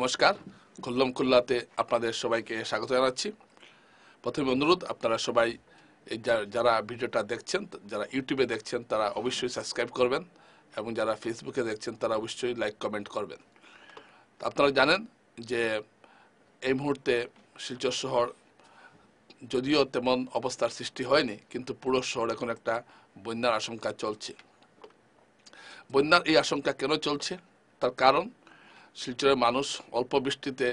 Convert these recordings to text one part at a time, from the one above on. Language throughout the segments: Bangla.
নমস্কার, খুল্লম খুল্লাতে আপনাদের সবাইকে স্বাগত জানাচ্ছি। প্রথমে অনুরোধ, আপনারা সবাই যারা ভিডিওটা দেখছেন, যারা ইউটিউবে দেখছেন তারা অবশ্যই সাবস্ক্রাইব করবেন এবং যারা ফেসবুকে দেখছেন তারা অবশ্যই লাইক কমেন্ট করবেন। আপনারা জানেন যে এই মুহূর্তে শিলচর শহর যদিও তেমন অবস্থার সৃষ্টি হয়নি, কিন্তু পুরো শহর এখন একটা বন্যার আশঙ্কা চলছে। বন্যার এই আশঙ্কা কেন চলছে? তার কারণ শিলচরের মানুষ অল্প বৃষ্টিতে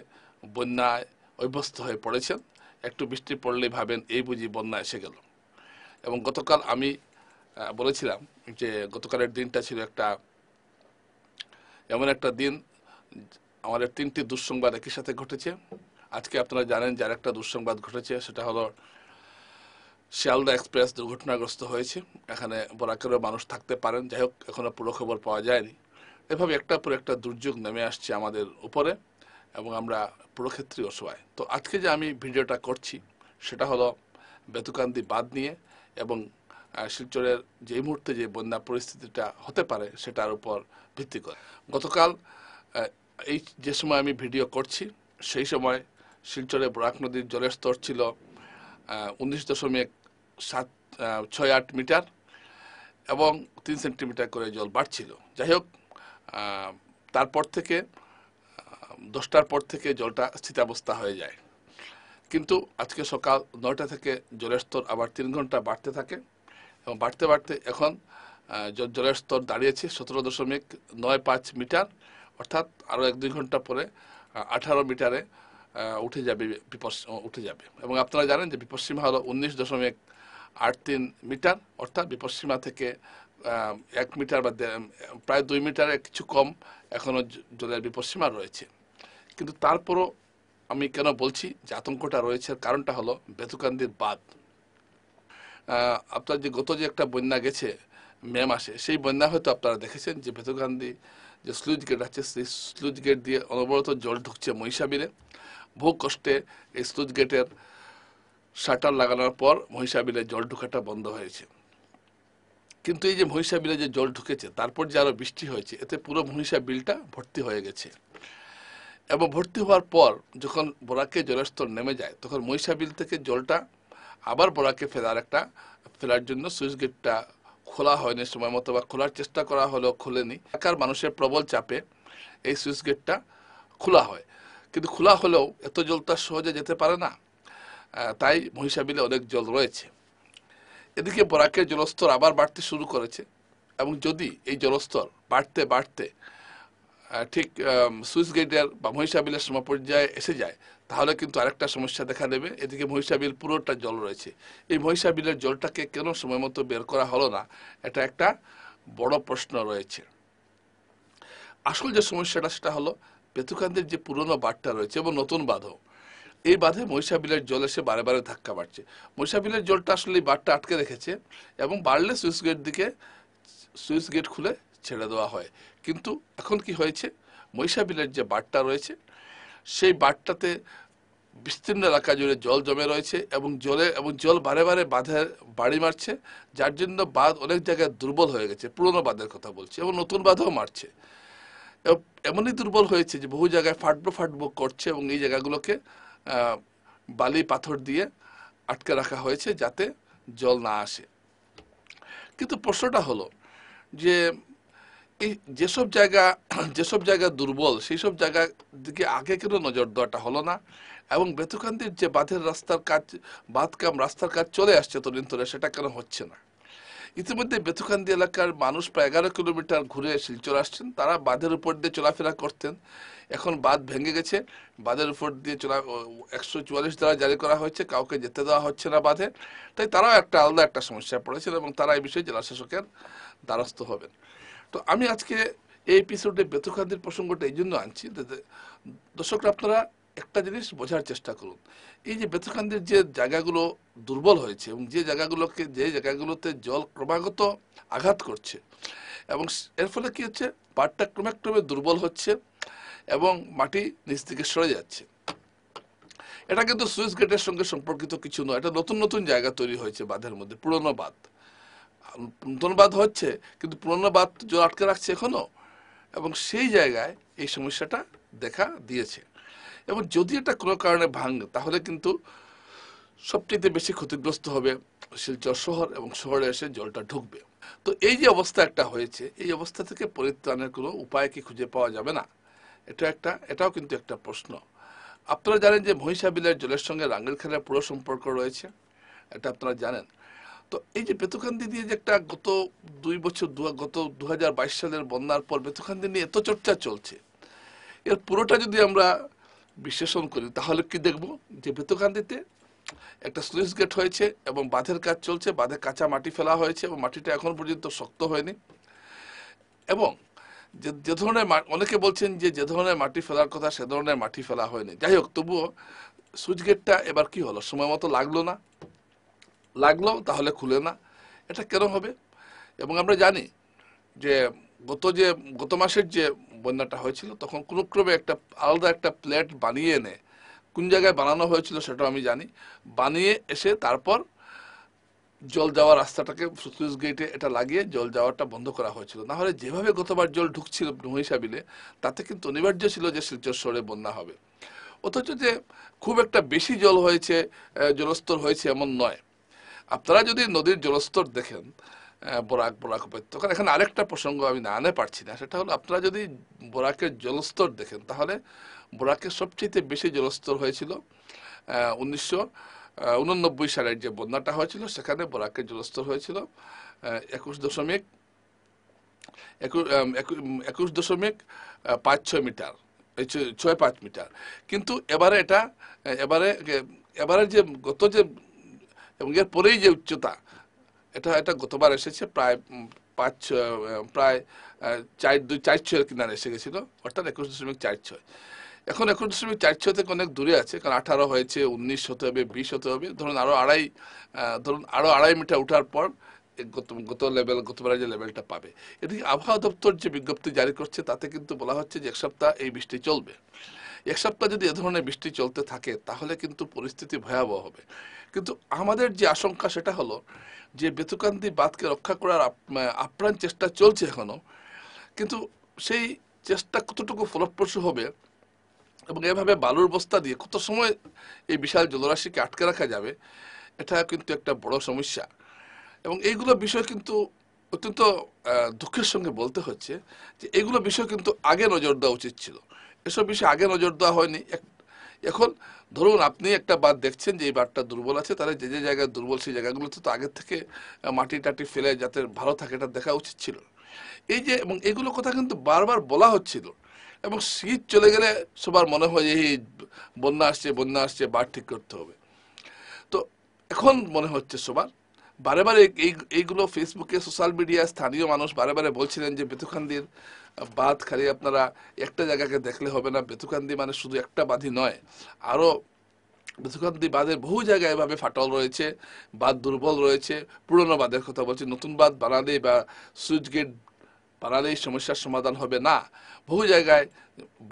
বন্যায় অভ্যস্ত হয়ে পড়েছেন। একটু বৃষ্টি পড়লেই ভাবেন এই বুঝি বন্যা এসে গেল। এবং গতকাল আমি বলেছিলাম যে গতকালের দিনটা ছিল এমন একটা দিন, আমাদের তিনটি দুঃসংবাদ একই সাথে ঘটেছে। আজকে আপনারা জানেন যে আরেকটা দুঃসংবাদ ঘটেছে, সেটা হলো শিয়ালদা এক্সপ্রেস দুর্ঘটনাগ্রস্ত হয়েছে। এখানে বরাকেরও মানুষ থাকতে পারেন, যাই হোক এখনো পুরো খবর পাওয়া যায়নি। এভাবে একটার পর একটা দুর্যোগ নেমে আসছে আমাদের উপরে এবং আমরা পুরো ক্ষেত্রেই অসহায়। তো আজকে যে আমি ভিডিওটা করছি সেটা হলো বেতুকান্দি বাঁধ নিয়ে এবং শিলচরের যে মুহূর্তে যে বন্যা পরিস্থিতিটা হতে পারে সেটার উপর ভিত্তি করে। গতকাল এই যে সময় আমি ভিডিও করছি সেই সময় শিলচরে বরাক নদীর জলের স্তর ছিল 19.68 মিটার এবং 3 সেন্টিমিটার করে জল বাড়ছিল। যাই হোক, তারপর থেকে 10টার পর থেকে জলটা স্থিতাবস্থা হয়ে যায়, কিন্তু আজকে সকাল 9টা থেকে জলের স্তর আবার 3 ঘন্টা বাড়তে থাকে এবং বাড়তে বাড়তে এখন জলের স্তর দাঁড়িয়েছে 17.95 মিটার, অর্থাৎ আরও 1-2 ঘন্টা পরে 18 মিটারে উঠে যাবে। এবং আপনারা জানেন যে বিপদসীমা হলো 19.83 মিটার, অর্থাৎ বিপদসীমা থেকে 1 মিটার বা প্রায় 2 মিটারে কিছু কম এখনো জলের বিপদসীমা রয়েছে। কিন্তু তারপরও আমি কেন বলছি যে আতঙ্কটা রয়েছে, কারণটা হলো বেতুকান্দির বাঁধ। আপনার যে গত যে একটা বন্যা গেছে মে মাসে, সেই বন্যা হয়তো আপনারা দেখেছেন যে বেতুকান্দি যে স্লুইস গেট আছে সেই স্লুইস গেট দিয়ে অনবরত জল ঢুকছে মহিষাবিলে। বহু কষ্টে এই স্লুইস গেটের শাটার লাগানোর পর মহিষাবিলে জল ঢুকাটা বন্ধ হয়েছে। কিন্তু এই যে মহিষাবিলে যে জল ঢুকেছে তারপর যে আরো বৃষ্টি হয়েছে, এতে পুরো মহিষাবিলটা ভর্তি হয়ে গেছে। এবং ভর্তি হওয়ার পর যখন বরাকে জলের স্তর নেমে যায় তখন মহিষাবিল থেকে জলটা আবার বরাকে ফেরার জন্য সুইচ গেটটা খোলা হয়নি সময় মতো, বা খোলার চেষ্টা করা হলেও খোলেনি। এলাকার মানুষের প্রবল চাপে এই সুইচ গেটটা খোলা হয়, কিন্তু খোলা হলেও এত জল তো সহজে যেতে পারে না, তাই মহিষাবিলে অনেক জল রয়েছে। এদিকে বরাকের জলস্তর আবার বাড়তে শুরু করেছে এবং যদি এই জলস্তর বাড়তে বাড়তে ঠিক সুইচ গেটের বা মহিষাবিলের সমপর্যায়ে এসে যায় তাহলে কিন্তু আরেকটা সমস্যা দেখা দেবে। এদিকে মহিষাবিল পুরোটা জল রয়েছে, এই মহিষাবিলের জলটাকে কেন সময় মতো বের করা হলো না, এটা একটা বড় প্রশ্ন রয়েছে। আসল যে সমস্যাটা সেটা হলো বেতুকান্দির যে পুরনো বাঁধটা রয়েছে এবং নতুন বাঁধও, এই বাঁধে মহিষাবিলের জল এসে বারে বারে ধাক্কা মারছে। মহিষাবিলের জলটা আসলে এই বাঁধটা আটকে রেখেছে এবং বাড়লে সুইচ গেট খুলে ছেড়ে দেওয়া হয়। কিন্তু এখন কি হয়েছে, মহিষাবিলের যে বাঁধটা রয়েছে সেই বাঁধটাতে বিস্তীর্ণ এলাকা জুড়ে জল জমে রয়েছে এবং জল বারে বারে বাঁধের বাড়ি মারছে, যার জন্য বাঁধ অনেক জায়গায় দুর্বল হয়ে গেছে। পুরনো বাঁধের কথা বলছি, এবং নতুন বাঁধও মারছে। এমনই দুর্বল হয়েছে যে বহু জায়গায় ফাটবো করছে এবং এই জায়গাগুলোকে বালি পাথর দিয়ে আটকে রাখা হয়েছে যাতে জল না আসে। কিন্তু প্রশ্নটা হলো যে এই যেসব জায়গা দুর্বল সেই সব জায়গার দিকে আগে কেন নজর দেওয়াটা হলো না, এবং বেতুকান্দির যে রাস্তার কাজ চলে আসছে ততদিন ধরে, সেটা কেন হচ্ছে না? ইতিমধ্যে বেতুকান্দি এলাকার মানুষ প্রায় 11 কিলোমিটার ঘুরে শিলচর আসছেন। তারা বাঁধের উপর দিয়ে চলাফেরা করতেন, এখন বাঁধ ভেঙে গেছে, বাঁধের উপর দিয়ে 144 ধারা জারি করা হয়েছে, কাউকে যেতে দেওয়া হচ্ছে না বাঁধে। তাই তারাও আলাদা একটা সমস্যায় পড়েছেন এবং তারা এই বিষয়ে জেলা শাসকের দ্বারস্থ হবেন। তো আমি আজকে এই এপিসোডে বেতুকান্দির প্রসঙ্গটা এই জন্য আনছি, দর্শকরা আপনারা একটা জিনিস বোঝার চেষ্টা করুন। এই যে বেতুকান্দির যে জায়গাগুলো দুর্বল হয়েছে এবং যে জায়গাগুলোতে জল ক্রমাগত আঘাত করছে, এবং এর ফলে কি হচ্ছে, বাঁধটা ক্রমে দুর্বল হচ্ছে এবং মাটি নিচ থেকে সরে যাচ্ছে। এটা কিন্তু সুইচ গেটের সঙ্গে সম্পর্কিত কিছু নয়, এটা নতুন জায়গা তৈরি হয়েছে বাঁধের মধ্যে। পুরনো বাঁধ নতুন বাঁধ হচ্ছে, কিন্তু পুরনো বাঁধ জল আটকে রাখছে এখনো, এবং সেই জায়গায় এই সমস্যাটা দেখা দিয়েছে। এবং যদি এটা কোনো কারণে ভাঙে তাহলে কিন্তু সবচেয়ে বেশি ক্ষতিগ্রস্ত হবে শিলচর শহর, এবং শহরে এসে জলটা ঢুকবে। তো এই যে অবস্থা একটা হয়েছে, এই অবস্থা থেকে পরিত্রাণের কোনো উপায় কি খুঁজে পাওয়া যাবে না? এটাও কিন্তু একটা প্রশ্ন। আপনারা জানেন যে মহিষাবিলের জলের সঙ্গে রাঙ্গিরখালের পুরো সম্পর্ক রয়েছে, এটা আপনারা জানেন। তো এই যে বেতুকান্দি দিয়ে যে একটা গত 2 বছর গত 2022 সালের বন্যার পর বেতুকান্দি নিয়ে এত চর্চা চলছে, এর পুরোটা যদি আমরা বিশ্লেষণ করি তাহলে কি দেখব যে বেতুকান্দিতে একটা স্লুইস গেট হয়েছে এবং বাঁধের কাজ চলছে, বাঁধে কাঁচা মাটি ফেলা হয়েছে এবং মাটিটা এখন পর্যন্ত শক্ত হয়নি। এবং যে ধরনের অনেকে বলছেন যে ধরনের মাটি ফেলার কথা সে ধরনের মাটি ফেলা হয়নি। যাই হোক, তবুও সুইচ গেটটা এবার কি হলো, সময় মতো লাগলো না, লাগলো তাহলে খুলে না, এটা কেন হবে? এবং আমরা জানি যে গত মাসের যে বন্যাটা হয়েছিল তখন কোনো ক্রমে একটা আলাদা একটা প্লেট বানিয়ে এনে, কোন জায়গায় বানানো হয়েছিল সেটাও আমি জানি, বানিয়ে এসে তারপর জল যাওয়ার রাস্তাটাকে স্লুইস গেটে এটা লাগিয়ে জল যাওয়াটা বন্ধ করা হয়েছিল। না হলে যেভাবে গতবার জল ঢুকছিল মহিষাবিলে, তাতে কিন্তু অনিবার্য ছিল যে শিলচর শহরে বন্যা হবে। অথচ যে খুব একটা বেশি জল হয়েছে, জলস্তর হয়েছে এমন নয়। আপনারা যদি নদীর জলস্তর দেখেন বরাক উপত্যকার, এখানে আরেকটা প্রসঙ্গ আমি না আনতে পারছি না, সেটা হলো আপনারা যদি বরাকের জলস্তর দেখেন তাহলে বরাকের সবচেয়ে বেশি জলস্তর হয়েছিল 1989 সালের যে বন্যাটা হয়েছিল, সেখানে বরাকের জলস্তর হয়েছিল 21.56 মিটার, 6.5 মিটার। কিন্তু এবারে যে গত যে এবং এর পরেই যে উচ্চতা, এটা গতবার এসেছে প্রায় 4.6 কিনারে এসে গেছিল, অর্থাৎ 21.46। এখন 21.46 থেকে অনেক দূরে আছে, কারণ 18 হয়েছে, 19 হতে হবে, 20 হতে হবে, ধরুন আরো আড়াই মিটার উঠার পর গতবার যে লেভেলটা পাবে। এদিকে আবহাওয়া দপ্তর যে বিজ্ঞপ্তি জারি করছে তাতে কিন্তু বলা হচ্ছে যে 1 সপ্তাহ এই বৃষ্টি চলবে। 1 সপ্তাহ যদি এ ধরনের বৃষ্টি চলতে থাকে তাহলে কিন্তু পরিস্থিতি ভয়াবহ হবে। কিন্তু আমাদের যে আশঙ্কা সেটা হলো যে বেতুকান্দি বাঁধকে রক্ষা করার আপ্রাণ চেষ্টা চলছে এখনো, কিন্তু সেই চেষ্টা কতটুকু ফলপ্রসূ হবে এবং এভাবে বালুর বস্তা দিয়ে কত সময় এই বিশাল জলরাশিকে আটকে রাখা যাবে, এটা কিন্তু একটা বড় সমস্যা। এবং এইগুলো বিষয় কিন্তু অত্যন্ত দুঃখের সঙ্গে বলতে হচ্ছে যে এইগুলো বিষয় কিন্তু আগে নজর দেওয়া উচিত ছিল। এসব বিষয়ে আগে নজর দেওয়া হয়নি। এখন ধরুন আপনি একটা বাঁধ দেখছেন যে এই বাঁধটা দুর্বল আছে, তাহলে যে জায়গায় দুর্বল সেই জায়গাগুলোতে তো আগের থেকে মাটি টাটি ফেলে যাতে ভালো থাকে এটা দেখা উচিত ছিল। এবং এগুলো কথা কিন্তু বারবার বলা হচ্ছিল, এবং শীত চলে গেলে সবার মনে হয় যে এই বন্যা আসছে বাঁধ ঠিক করতে হবে। তো এখন মনে হচ্ছে সবার বারে বারে এইগুলো ফেসবুকে, সোশ্যাল মিডিয়া, স্থানীয় মানুষ বারে বারে বলছিলেন যে বেতুকান্দির বাঁধ খালি আপনারা একটা জায়গাকে দেখলে হবে না, বেতুকান্দি মানে শুধু একটা বাঁধই নয়, আরো বেতুকান্দি বাঁধের বহু জায়গায় এভাবে ফাটল রয়েছে, বাঁধ দুর্বল রয়েছে। পুরনো বাঁধের কথা বলছি, নতুন বাঁধ বানালেই বা সুইচ গেট বানালেই সমস্যার সমাধান হবে না। বহু জায়গায়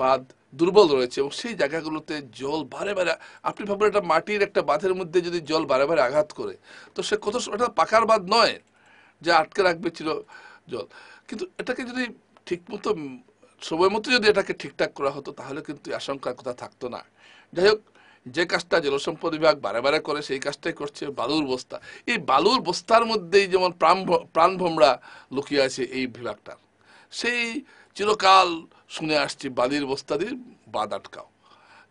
বাঁধ দুর্বল রয়েছে এবং সেই জায়গাগুলোতে জল বারে বারে, আপনি ভাববেন একটা মাটির একটা বাঁধের মধ্যে যদি জল বারে বারে আঘাত করে, তো সে এটা পাকার বাঁধ নয় যে আটকে রাখবে চির জল। কিন্তু এটাকে যদি ঠিক মতো সময় মতো যদি এটাকে ঠিকঠাক করা হতো তাহলে কিন্তু আশঙ্কার কথা থাকতো না। যাই হোক, যে কাজটা জলসম্পদ বিভাগ বারে বারে করে সেই কাজটাই করছে, বালুর বস্তা। এই বালুর বস্তার মধ্যেই যেমন প্রাণভোমরা লুকিয়ে আছে এই বিভাগটার। সেই চিরকাল শুনে আসছি বালির বস্তা দিয়ে বাঁধ আটকাও,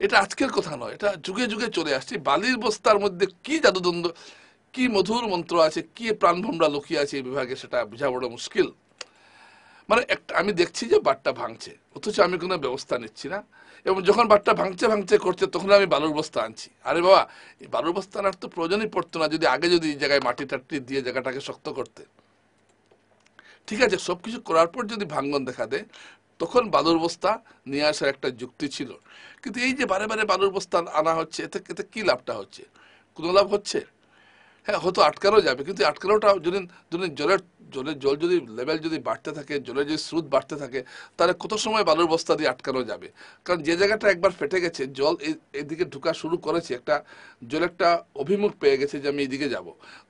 এটা আজকের কথা নয়, এটা যুগে যুগে চলে আসছে। বালির বস্তার মধ্যে কি জাদুদ্বন্দ্ব, কি মধুর মন্ত্র আছে, কি প্রাণভোমরা লুকিয়ে আছে এই বিভাগে, সেটা বোঝা বড় মুশকিল। মানে আমি দেখছি যে বাঁধটা ভাঙছে, অথচ আমি কোনো ব্যবস্থা নিচ্ছি না, এবং যখন বাঁধটা ভাঙছে করছে তখন আমি বালুর বস্তা আনছি। আরে বাবা, এই বালুর বস্তা আনার তো প্রয়োজনই পড়তো না যদি আগে এই জায়গায় মাটি টাটি দিয়ে জায়গাটাকে শক্ত করতে। ঠিক আছে, সবকিছু করার পর যদি ভাঙ্গন দেখা দেয় তখন বালুর বস্তা নিয়ে আসার একটা যুক্তি ছিল। কিন্তু এই যে বারে বারে বালুর বস্তা আনা হচ্ছে, এতে কি লাভটা হচ্ছে? কোনো লাভ হচ্ছে? হ্যাঁ, হয়তো আটকানো যাবে, কিন্তু আটকানোটা যদি জলের জল যদি লেভেল যদি বাড়তে থাকে, জলের যদি স্রোত বাড়তে থাকে, তাহলে কত সময় বালুর বস্তা দিয়ে আটকানো যাবে? কারণ যে জায়গাটা একবার ফেটে গেছে, জল এদিকে ঢোকা শুরু করেছে, জল একটা অভিমুখ পেয়ে গেছে যে আমি এইদিকে যাব,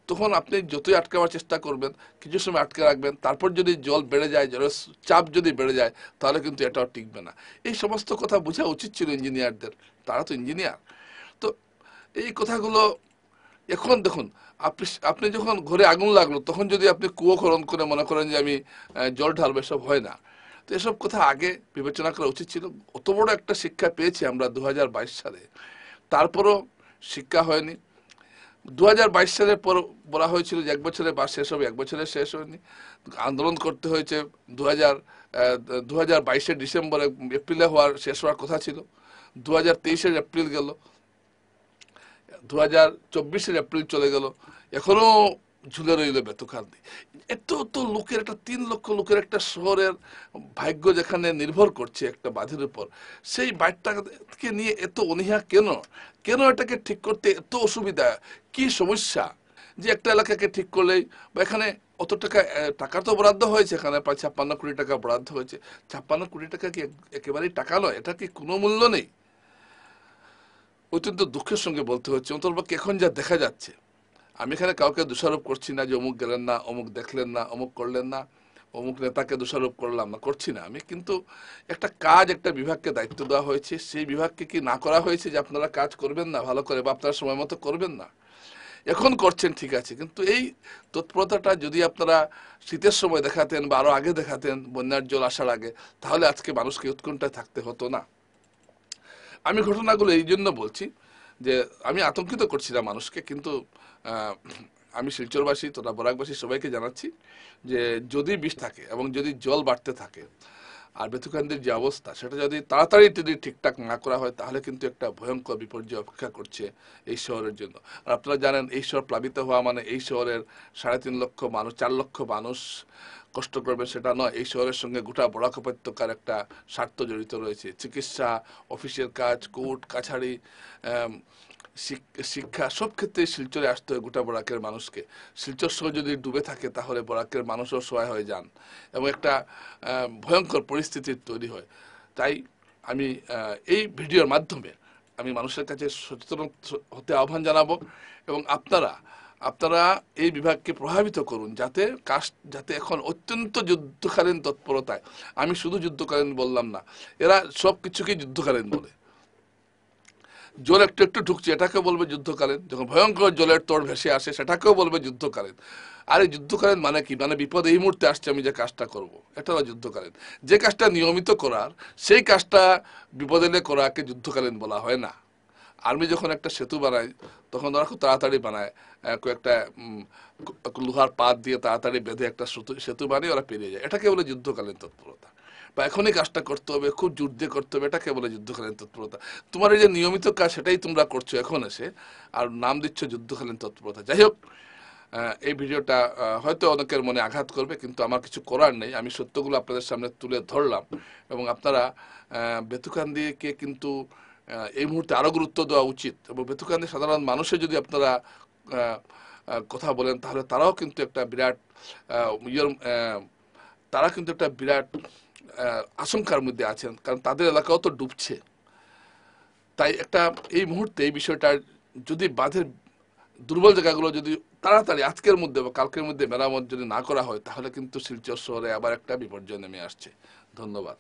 তখন আপনি যতই আটকাবার চেষ্টা করবেন, কিছু সময় আটকে রাখবেন, তারপর যদি জল বেড়ে যায়, জলের চাপ যদি বেড়ে যায়, তাহলে কিন্তু এটাও টিকবে না। এই সমস্ত কথা বোঝা উচিত ছিল ইঞ্জিনিয়ারদের, তারা তো ইঞ্জিনিয়ার। তো এই কথাগুলো এখন দেখুন, আপনি যখন ঘরে আগুন লাগলো, তখন যদি আপনি কুয়ো খনন করে মনে করেন যে আমি জল ঢালবো, এসব হয় না। তো এসব কথা আগে বিবেচনা করা উচিত ছিল। অত বড় একটা শিক্ষা পেয়েছি আমরা 2022 সালে, তারপরও শিক্ষা হয়নি। 2022 সালের পর বলা হয়েছিল যে 1 বছরে বা শেষ হবে, 1 বছরে শেষ হয়নি। আন্দোলন করতে হয়েছে। 2022 ডিসেম্বরে, এপ্রিলে শেষ হওয়ার কথা ছিল। 2023 এপ্রিল গেল, 2024 এপ্রিল চলে গেল, এখনো ঝুলে রইল বেতুকান্দি। এত তো লোকের, একটা 3 লক্ষ লোকের একটা শহরের ভাগ্য যেখানে নির্ভর করছে একটা বাঁধের উপর, সেই বাঁধটাকে নিয়ে এত অনীহা কেন? কেন এটাকে ঠিক করতে এত অসুবিধা? কি সমস্যা যে একটা এলাকাকে ঠিক করলেই, বা এখানে অত টাকা, টাকা তো বরাদ্দ হয়েছে, এখানে প্রায় 56 কোটি টাকা বরাদ্দ হয়েছে। 56 কোটি টাকা কি একেবারেই টাকা নয়? এটা কি কোনো মূল্য নেই? অত্যন্ত দুঃখের সঙ্গে বলতে হচ্ছে, অন্তর্পক্ষে এখন যা দেখা যাচ্ছে। আমি এখানে কাউকে দোষারোপ করছি না যে অমুক গেলেন না, অমুক দেখলেন না, অমুক করলেন না, অমুক নেতাকে দোষারোপ করলাম না, করছি না আমি। কিন্তু একটা কাজ, একটা বিভাগকে দায়িত্ব দেওয়া হয়েছে, সেই বিভাগকে কি না করা হয়েছে যে আপনারা কাজ করবেন না ভালো করে, বা আপনারা সময় মতো করবেন না? এখন করছেন, ঠিক আছে, কিন্তু এই তৎপরতাটা যদি আপনারা শীতের সময় দেখাতেন, বা আরো আগে দেখাতেন, বন্যার জল আসার আগে, তাহলে আজকে মানুষকে উৎকণ্ঠায় থাকতে হতো না। আমি ঘটনাগুলো এই জন্য বলছি যে আমি আতঙ্কিত করছি না মানুষকে, কিন্তু আমি শিলচরবাসী তথা বরাকবাসী সবাইকে জানাচ্ছি যে যদি বিষ থাকে এবং যদি জল বাড়তে থাকে, আর বেতুকান্দির যে অবস্থা, সেটা যদি তাড়াতাড়ি যদি ঠিকঠাক না করা হয়, তাহলে কিন্তু একটা ভয়ঙ্কর বিপর্যয় অপেক্ষা করছে এই শহরের জন্য। আর আপনারা জানেন, এই শহর প্লাবিত হওয়া মানে এই শহরের 3.5 লক্ষ মানুষ, 4 লক্ষ মানুষ কষ্ট করবে সেটা নয়। এই শহরের সঙ্গে গোটা বরাক উপত্যকার একটা স্বার্থ জড়িত রয়েছে। চিকিৎসা, অফিসের কাজ, কোর্ট কাছারি, শিক্ষা, সব ক্ষেত্রে শিলচরে আসতে হয় গোটা বরাকের মানুষকে। শিলচর শহর যদি ডুবে থাকে, তাহলে বরাকের মানুষও সহায় হয়ে যান এবং একটা ভয়ঙ্কর পরিস্থিতির তৈরি হয়। তাই আমি এই ভিডিওর মাধ্যমে আমি মানুষের কাছে সচেতন হতে আহ্বান জানাবো, এবং আপনারা এই বিভাগকে প্রভাবিত করুন, যাতে এখন অত্যন্ত যুদ্ধকালীন তৎপরতায়, আমি শুধু যুদ্ধকালীন বললাম না, এরা সব কিছুকেই যুদ্ধকালীন বলে। জল একটু একটু ঢুকছে, এটাকে বলবে যুদ্ধকালীন। যখন ভয়ঙ্কর জলের তোড় ভেসে আসে, সেটাকেও বলবে যুদ্ধকালীন। আর এই যুদ্ধকালীন মানে কি? মানে বিপদ এই মুহূর্তে আসছে, আমি যে কাজটা করব, এটা হলো যুদ্ধকালীন। যে কাজটা নিয়মিত করার, সেই কাজটা বিপদ এলে করাকে যুদ্ধকালীন বলা হয় না। আর্মি যখন একটা সেতু বানায়, তখন ওরা খুব তাড়াতাড়ি বানায়, কয়েকটা লোহার পাত দিয়ে তাড়াতাড়ি বেঁধে একটা সেতু বানিয়ে ওরা পেরিয়ে যায়, এটাকে বলে যুদ্ধকালীন তৎপরতা। বা এখনই কাজটা করতে হবে, খুব জোর দিয়ে করতে হবে, এটাকে বলে যুদ্ধকালীন তৎপরতা। তোমার এই যে নিয়মিত কাজ, সেটাই তোমরা করছো এখন এসে, আর নাম দিচ্ছ যুদ্ধকালীন তৎপরতা। যাই হোক, এই ভিডিওটা হয়তো অনেকের মনে আঘাত করবে, কিন্তু আমার কিছু করার নেই। আমি সত্যগুলো আপনাদের সামনে তুলে ধরলাম, এবং আপনারা বেতুকান্দিকে কিন্তু এই মুহূর্তে আরো গুরুত্ব দেওয়া উচিত। এবং বেতুকান্দি সাধারণ মানুষের যদি আপনারা কথা বলেন, তাহলে তারাও কিন্তু একটা বিরাট তারা কিন্তু একটা বিরাট আশঙ্কার মধ্যে আছেন, কারণ তাদের এলাকাও তো ডুবছে। তাই এই মুহূর্তে এই বিষয়টা, যদি বাঁধের দুর্বল জায়গাগুলো যদি তাড়াতাড়ি আজকের মধ্যে বা কালকের মধ্যে মেরামত যদি না করা হয়, তাহলে কিন্তু শিলচর শহরে আবার একটা বিপর্যয় নেমে আসছে। ধন্যবাদ।